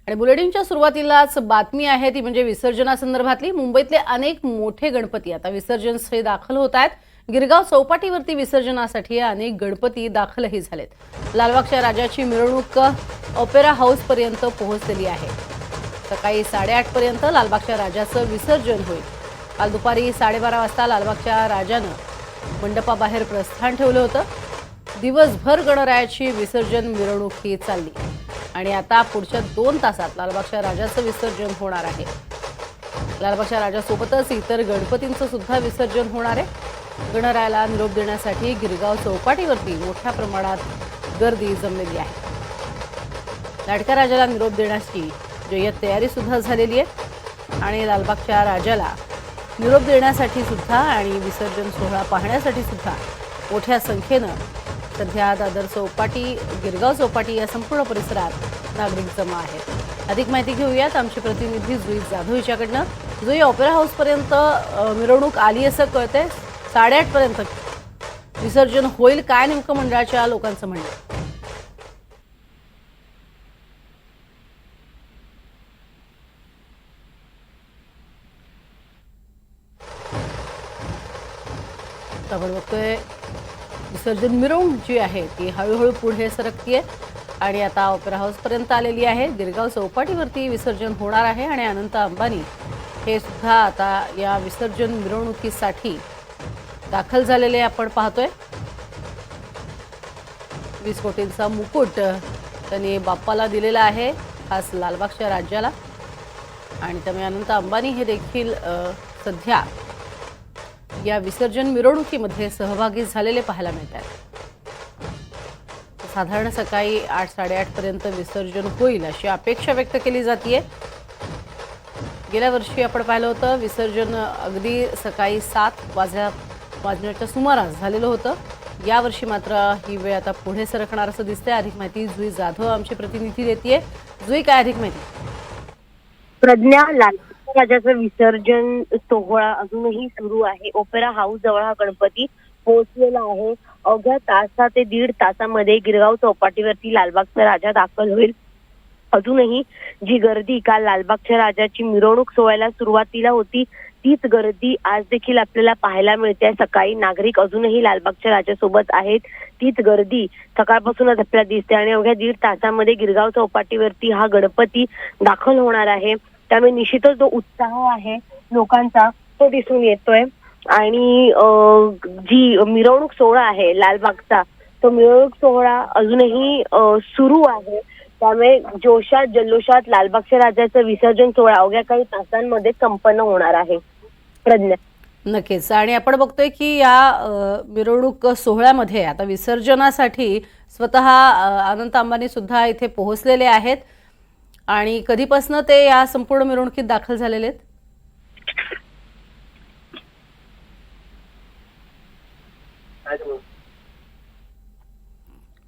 आणि बुलेटिनच्या सुरुवातीलाच बातमी आहे ती म्हणजे विसर्जनासंदर्भातली। मुंबईतले अनेक मोठे गणपती आता विसर्जन स्थळी दाखल होत आहेत। गिरगाव चौपाटीवरती विसर्जनासाठी अनेक गणपती दाखलही झालेत। लालबागच्या राजाची मिरवणूक ओपेरा हाऊस पर्यंत पोहोचलेली आहे। सकाळी 8:30 पर्यंत लालबागच्या राजाचं विसर्जन होईल। काल दुपारी 12:30 वाजता लालबागच्या राजानं मंडपाबाहेर प्रस्थान ठेवलं होतं। दिवसभर गणरायाची विसर्जन मिरवणूक ही चालली आणि आता पुढच्या 2 तासात लालबागच्या राजाचं विसर्जन होणार आहे। लालबागच्या राजासोबतच इतर गणपतींचं सुद्धा विसर्जन होणार आहे। गणरायाला निरोप देण्यासाठी गिरगाव चौपाटीवरती मोठ्या प्रमाणात गर्दी जमलेली आहे। लाडक्या राजाला निरोप देण्याची जय्यत तयारी सुद्धा झालेली आहे आणि लालबागच्या राजाला निरोप देण्यासाठी सुद्धा आणि विसर्जन सोहळा पाहण्यासाठी सुद्धा मोठ्या संख्येनं सध्या दादर चौपाटी गिरगाव चौपाटी या संपूर्ण परिसरात नागरिक जमा आहेत। अधिक माहिती घेऊयात आमचे प्रतिनिधी जुई जाधव यांच्याकडनं। जुई, ओपेरा हाऊस पर्यंत मिरवणूक आली असं कळतंय। 8:30 पर्यंत विसर्जन होईल, काय नेमकं मंडळाच्या लोकांचं म्हणणं? आपण बघतोय विसर्जन मिरवणूक जी आहे ती हळूहळू पुढे सरकतीये आणि आता ओपेरा हाऊस पर्यंत आलेली आहे। गिरगाव चौपाटीवरती विसर्जन होणार आहे आणि अनंत अंबानी हे सुद्धा आता या विसर्जन मिरवणुकीसाठी दाखल झालेले आपण पाहतोय। 20 कोटींचा मुकुट त्यांनी बाप्पाला दिलेला आहे, खास लालबागच्या राज्याला, आणि त्यामुळे अनंत अंबानी हे देखील सध्या या विसर्जन मिरवणुकीमध्ये सहभागी झालेले पाहायला मिळत आहेत। साधारण सकाळी 8-8:30 पर्यंत विसर्जन होईल अशी अपेक्षा व्यक्त केली जाते। गेल्या वर्षी आपण पाहिलं होतं विसर्जन अगदी सकाळी 7 वाजण्याच्या सुमारास झालेलं होतं। यावर्षी मात्र ही वेळ आता पुढे सरकणार असं दिसतंय। अधिक माहिती जुई जाधव आमचे प्रतिनिधी देतीये। जुई, काय अधिक माहिती? प्रज्ञा, लालबागच्या राजाचं विसर्जन सोहळा अजूनही सुरू आहे। ओपेरा हाऊस जवळ हा गणपती पोहोचलेला आहे। अवघ्या तासा ते 1.5 तासामध्ये गिरगाव चौपाटीवरती लालबागचा राजा दाखल होईल। अजूनही जी गर्दी काल लालबागच्या राजाची मिरवणूक सोहळ्याला सुरुवातीला होती तीच गर्दी आज देखील आपल्याला पाहायला मिळते। सकाळी नागरिक अजूनही लालबागच्या राजासोबत आहेत, तीच गर्दी सकाळपासूनच आपल्याला दिसते आणि अवघ्या 1.5 तासामध्ये गिरगाव चौपाटीवरती हा गणपती दाखल होणार आहे। त्यामुळे निश्चितच जो उत्साह आहे लोकांचा तो दिसून येतोय आणि जी मिरवणूक सोहळा आहे लालबागचा, तो मिरवणूक सोहळा अजूनही सुरू आहे। त्यामुळे जोशात जल्लोषात लालबागच्या राजाचं विसर्जन सोहळा अवघ्या काही तासांमध्ये संपन्न होणार आहे। प्रज्ञा, नक्कीच। आणि आपण बघतोय की या मिरवणूक सोहळ्यामध्ये आता विसर्जनासाठी स्वतः अनंत अंबानी सुद्धा इथे पोहोचलेले आहेत आणि कधीपासून ते या संपूर्ण मिरवणुकीत दाखल झालेले आहेत?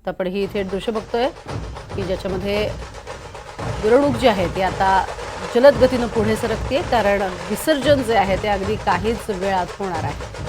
आपण ही इथे दृश्य बघतोय की ज्याच्यामध्ये मिरवणूक जी आहे ती आता जलद गतीनं पुढे सरकते, कारण विसर्जन जे आहे ते अगदी काहीच वेळात होणार आहे।